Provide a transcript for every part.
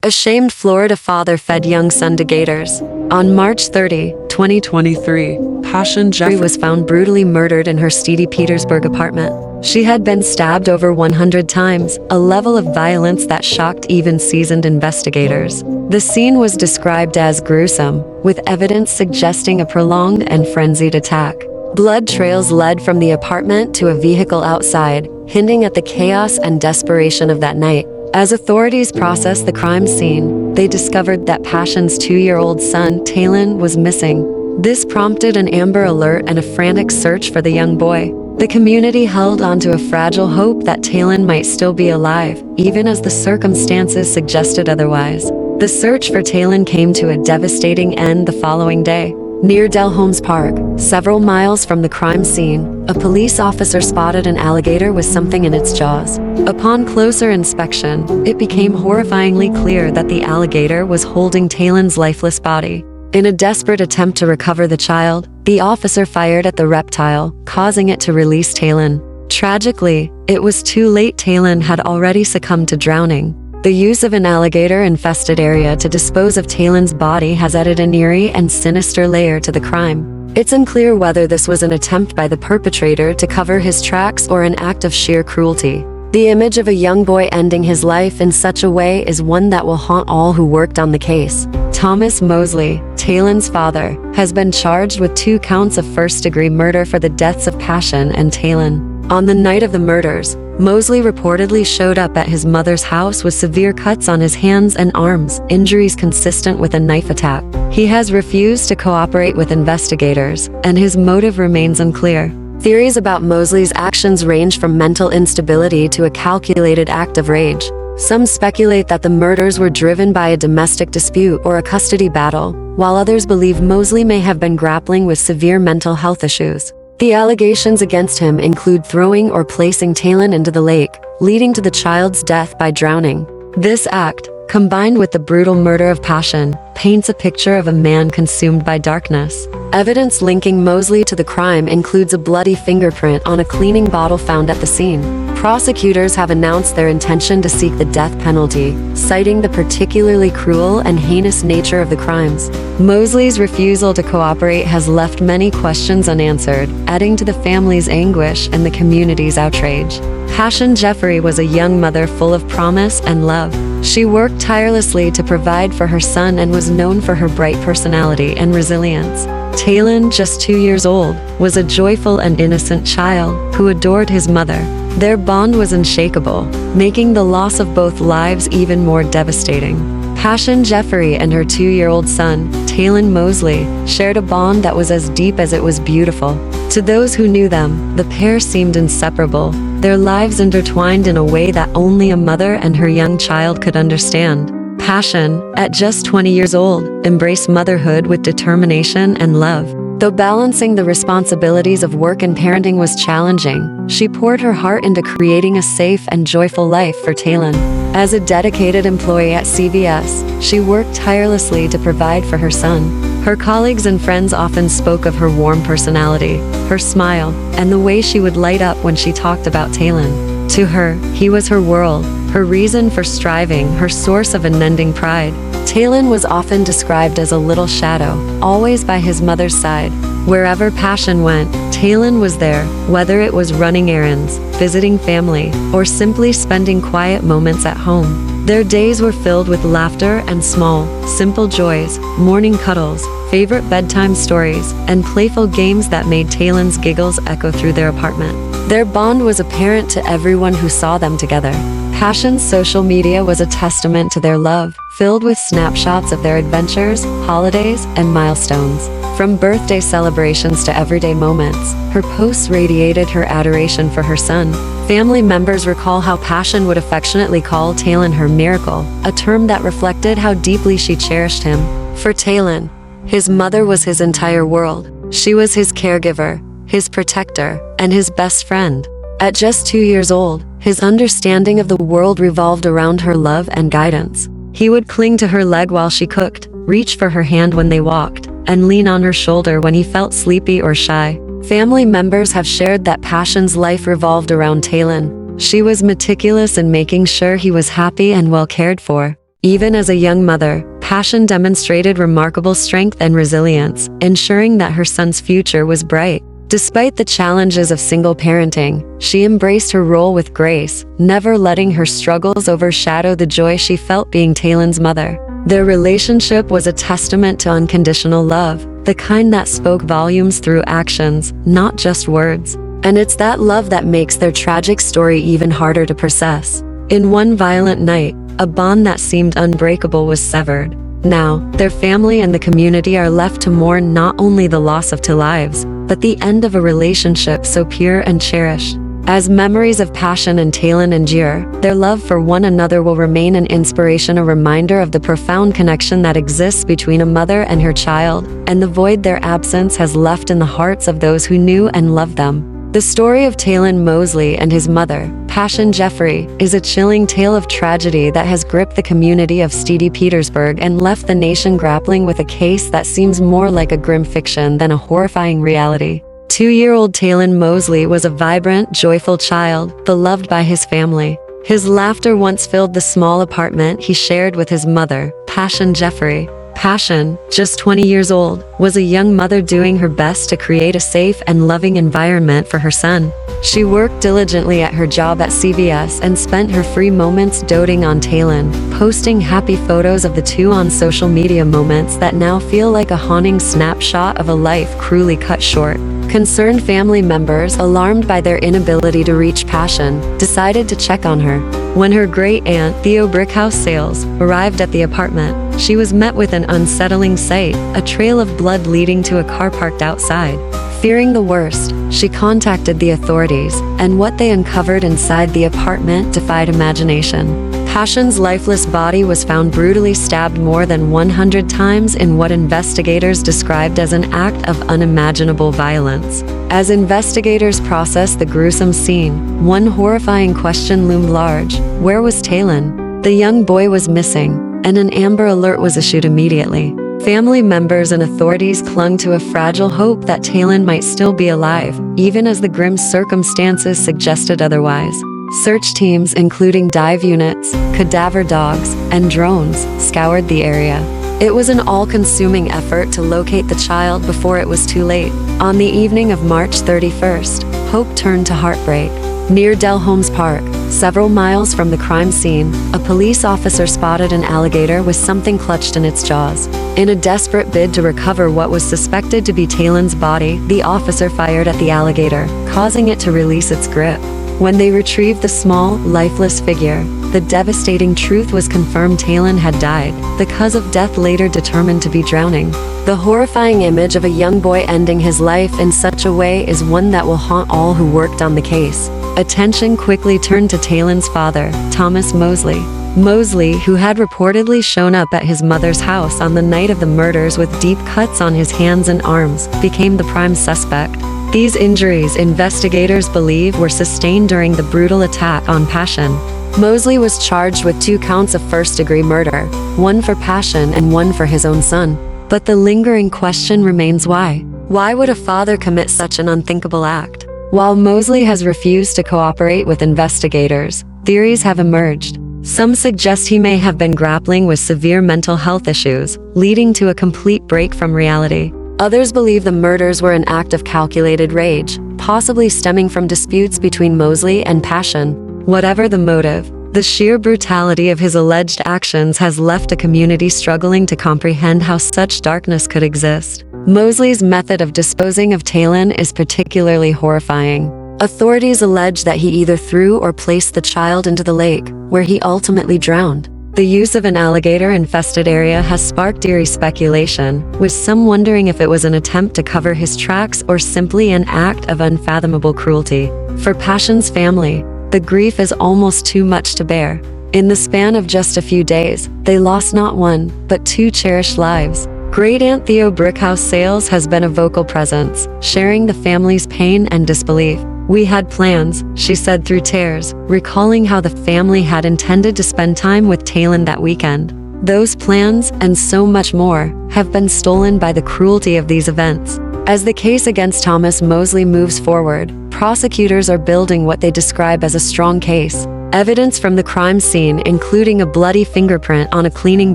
A shamed Florida father fed young son to gators. On March 30, 2023, Passion Jeffrey was found brutally murdered in her Steedy Petersburg apartment. She had been stabbed over 100 times, a level of violence that shocked even seasoned investigators. The scene was described as gruesome, with evidence suggesting a prolonged and frenzied attack. Blood trails led from the apartment to a vehicle outside, hinting at the chaos and desperation of that night. As authorities processed the crime scene, they discovered that Passion's 2-year-old son, Talon, was missing. This prompted an Amber Alert and a frantic search for the young boy. The community held onto a fragile hope that Talon might still be alive, even as the circumstances suggested otherwise. The search for Talon came to a devastating end the following day. Near Delholmes Park, several miles from the crime scene, a police officer spotted an alligator with something in its jaws. Upon closer inspection, it became horrifyingly clear that the alligator was holding Talon's lifeless body. In a desperate attempt to recover the child, the officer fired at the reptile, causing it to release Talon. Tragically, it was too late. Talon had already succumbed to drowning. The use of an alligator-infested area to dispose of Talon's body has added an eerie and sinister layer to the crime. It's unclear whether this was an attempt by the perpetrator to cover his tracks or an act of sheer cruelty. The image of a young boy ending his life in such a way is one that will haunt all who worked on the case. Thomas Mosley, Talon's father, has been charged with 2 counts of first-degree murder for the deaths of Passion and Talon. On the night of the murders, Mosley reportedly showed up at his mother's house with severe cuts on his hands and arms, injuries consistent with a knife attack. He has refused to cooperate with investigators, and his motive remains unclear. Theories about Mosley's actions range from mental instability to a calculated act of rage. Some speculate that the murders were driven by a domestic dispute or a custody battle, while others believe Mosley may have been grappling with severe mental health issues. The allegations against him include throwing or placing Talon into the lake, leading to the child's death by drowning. This act, combined with the brutal murder of Passion, paints a picture of a man consumed by darkness. Evidence linking Mosley to the crime includes a bloody fingerprint on a cleaning bottle found at the scene. Prosecutors have announced their intention to seek the death penalty, citing the particularly cruel and heinous nature of the crimes. Mosley's refusal to cooperate has left many questions unanswered, adding to the family's anguish and the community's outrage. Passion Jeffrey was a young mother full of promise and love. She worked tirelessly to provide for her son and was known for her bright personality and resilience. Talon, just 2 years old, was a joyful and innocent child who adored his mother. Their bond was unshakable, making the loss of both lives even more devastating. Passion Jeffrey and her 2-year-old son, Talon Mosley, shared a bond that was as deep as it was beautiful. To those who knew them, the pair seemed inseparable, their lives intertwined in a way that only a mother and her young child could understand. Passion, at just 20 years old, embraced motherhood with determination and love. Though balancing the responsibilities of work and parenting was challenging, she poured her heart into creating a safe and joyful life for Talon. As a dedicated employee at CVS, she worked tirelessly to provide for her son. Her colleagues and friends often spoke of her warm personality, her smile, and the way she would light up when she talked about Talon. To her, he was her world, her reason for striving, her source of unending pride. Talon was often described as a little shadow, always by his mother's side. Wherever Passion went, Talon was there, whether it was running errands, visiting family, or simply spending quiet moments at home. Their days were filled with laughter and small, simple joys, morning cuddles, favorite bedtime stories, and playful games that made Talon's giggles echo through their apartment. Their bond was apparent to everyone who saw them together. Passion's social media was a testament to their love, filled with snapshots of their adventures, holidays, and milestones. From birthday celebrations to everyday moments, her posts radiated her adoration for her son. Family members recall how Passion would affectionately call Talon her miracle, a term that reflected how deeply she cherished him. For Talon, his mother was his entire world. She was his caregiver, his protector, and his best friend. At just 2 years old, his understanding of the world revolved around her love and guidance. He would cling to her leg while she cooked, reach for her hand when they walked, and lean on her shoulder when he felt sleepy or shy. Family members have shared that Passion's life revolved around Talon. She was meticulous in making sure he was happy and well cared for. Even as a young mother, Passion demonstrated remarkable strength and resilience, ensuring that her son's future was bright. Despite the challenges of single parenting, she embraced her role with grace, never letting her struggles overshadow the joy she felt being Talon's mother. Their relationship was a testament to unconditional love, the kind that spoke volumes through actions, not just words. And it's that love that makes their tragic story even harder to process. In one violent night, a bond that seemed unbreakable was severed. Now, their family and the community are left to mourn not only the loss of two lives, but the end of a relationship so pure and cherished. As memories of Passion and Talon endure, their love for one another will remain an inspiration, a reminder of the profound connection that exists between a mother and her child, and the void their absence has left in the hearts of those who knew and loved them. The story of Talon Mosley and his mother, Passion Jeffrey, is a chilling tale of tragedy that has gripped the community of St. Petersburg and left the nation grappling with a case that seems more like a grim fiction than a horrifying reality. 2-year-old Talon Mosley was a vibrant, joyful child, beloved by his family. His laughter once filled the small apartment he shared with his mother, Passion Jeffrey. Passion, just 20 years old, was a young mother doing her best to create a safe and loving environment for her son. She worked diligently at her job at CVS and spent her free moments doting on Talon, posting happy photos of the two on social media, moments that now feel like a haunting snapshot of a life cruelly cut short. Concerned family members, alarmed by their inability to reach Passion, decided to check on her. When her great-aunt, Theo Brickhouse Sales, arrived at the apartment, she was met with an unsettling sight, a trail of blood leading to a car parked outside. Fearing the worst, she contacted the authorities, and what they uncovered inside the apartment defied imagination. Passion's lifeless body was found brutally stabbed more than 100 times in what investigators described as an act of unimaginable violence. As investigators processed the gruesome scene, one horrifying question loomed large: where was Talon? The young boy was missing, and an Amber Alert was issued immediately. Family members and authorities clung to a fragile hope that Talon might still be alive, even as the grim circumstances suggested otherwise. Search teams, including dive units, cadaver dogs, and drones, scoured the area. It was an all-consuming effort to locate the child before it was too late. On the evening of March 31st, hope turned to heartbreak. Near Delholmes Park, several miles from the crime scene, a police officer spotted an alligator with something clutched in its jaws. In a desperate bid to recover what was suspected to be Talon's body, the officer fired at the alligator, causing it to release its grip. When they retrieved the small, lifeless figure, the devastating truth was confirmed: Talon had died, the cause of death later determined to be drowning. The horrifying image of a young boy ending his life in such a way is one that will haunt all who worked on the case. Attention quickly turned to Talon's father, Thomas Mosley. Mosley, who had reportedly shown up at his mother's house on the night of the murders with deep cuts on his hands and arms, became the prime suspect. These injuries, investigators believe, were sustained during the brutal attack on Passion. Mosley was charged with 2 counts of first-degree murder, one for Passion and one for his own son. But the lingering question remains: why? Why would a father commit such an unthinkable act? While Mosley has refused to cooperate with investigators, theories have emerged. Some suggest he may have been grappling with severe mental health issues, leading to a complete break from reality. Others believe the murders were an act of calculated rage, possibly stemming from disputes between Mosley and Passion. Whatever the motive, the sheer brutality of his alleged actions has left a community struggling to comprehend how such darkness could exist. Mosley's method of disposing of Talon is particularly horrifying. Authorities allege that he either threw or placed the child into the lake, where he ultimately drowned. The use of an alligator-infested area has sparked eerie speculation, with some wondering if it was an attempt to cover his tracks or simply an act of unfathomable cruelty. For Passion's family, the grief is almost too much to bear. In the span of just a few days, they lost not one, but 2 cherished lives. Great-aunt Theo Brickhouse Sales has been a vocal presence, sharing the family's pain and disbelief. "We had plans," she said through tears, recalling how the family had intended to spend time with Talon that weekend. Those plans, and so much more, have been stolen by the cruelty of these events. As the case against Thomas Mosley moves forward, prosecutors are building what they describe as a strong case, Evidence from the crime scene, including a bloody fingerprint on a cleaning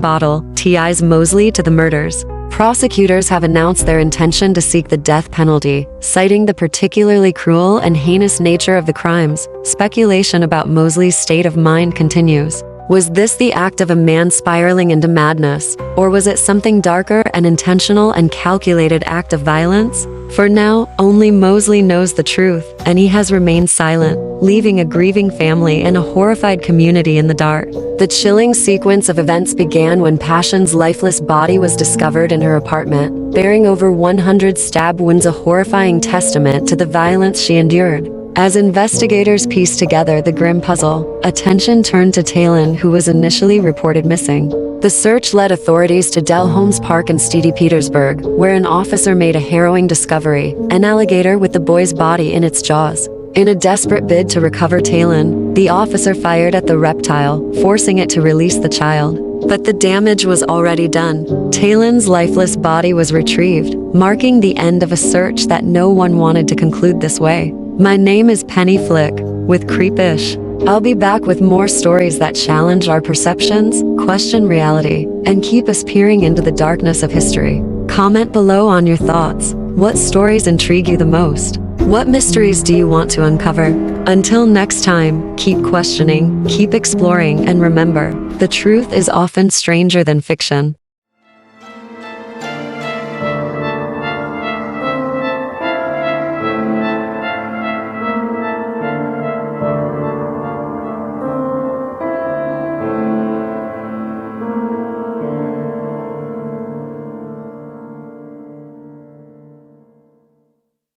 bottle, ties Mosley to the murders. Prosecutors have announced their intention to seek the death penalty, citing the particularly cruel and heinous nature of the crimes. Speculation about Mosley's state of mind continues. Was this the act of a man spiraling into madness, or was it something darker, an intentional and calculated act of violence? For now, only Mosley knows the truth, and he has remained silent, leaving a grieving family and a horrified community in the dark. The chilling sequence of events began when Passion's lifeless body was discovered in her apartment, bearing over 100 stab wounds, a horrifying testament to the violence she endured. As investigators pieced together the grim puzzle, attention turned to Talon, who was initially reported missing. The search led authorities to Del Holmes Park in St. Petersburg, where an officer made a harrowing discovery: an alligator with the boy's body in its jaws. In a desperate bid to recover Talon, the officer fired at the reptile, forcing it to release the child. But the damage was already done. Talon's lifeless body was retrieved, marking the end of a search that no one wanted to conclude this way. My name is Penny Flick, with Kreep-ish. I'll be back with more stories that challenge our perceptions, question reality, and keep us peering into the darkness of history. Comment below on your thoughts. What stories intrigue you the most? What mysteries do you want to uncover? Until next time, keep questioning, keep exploring, and remember, the truth is often stranger than fiction.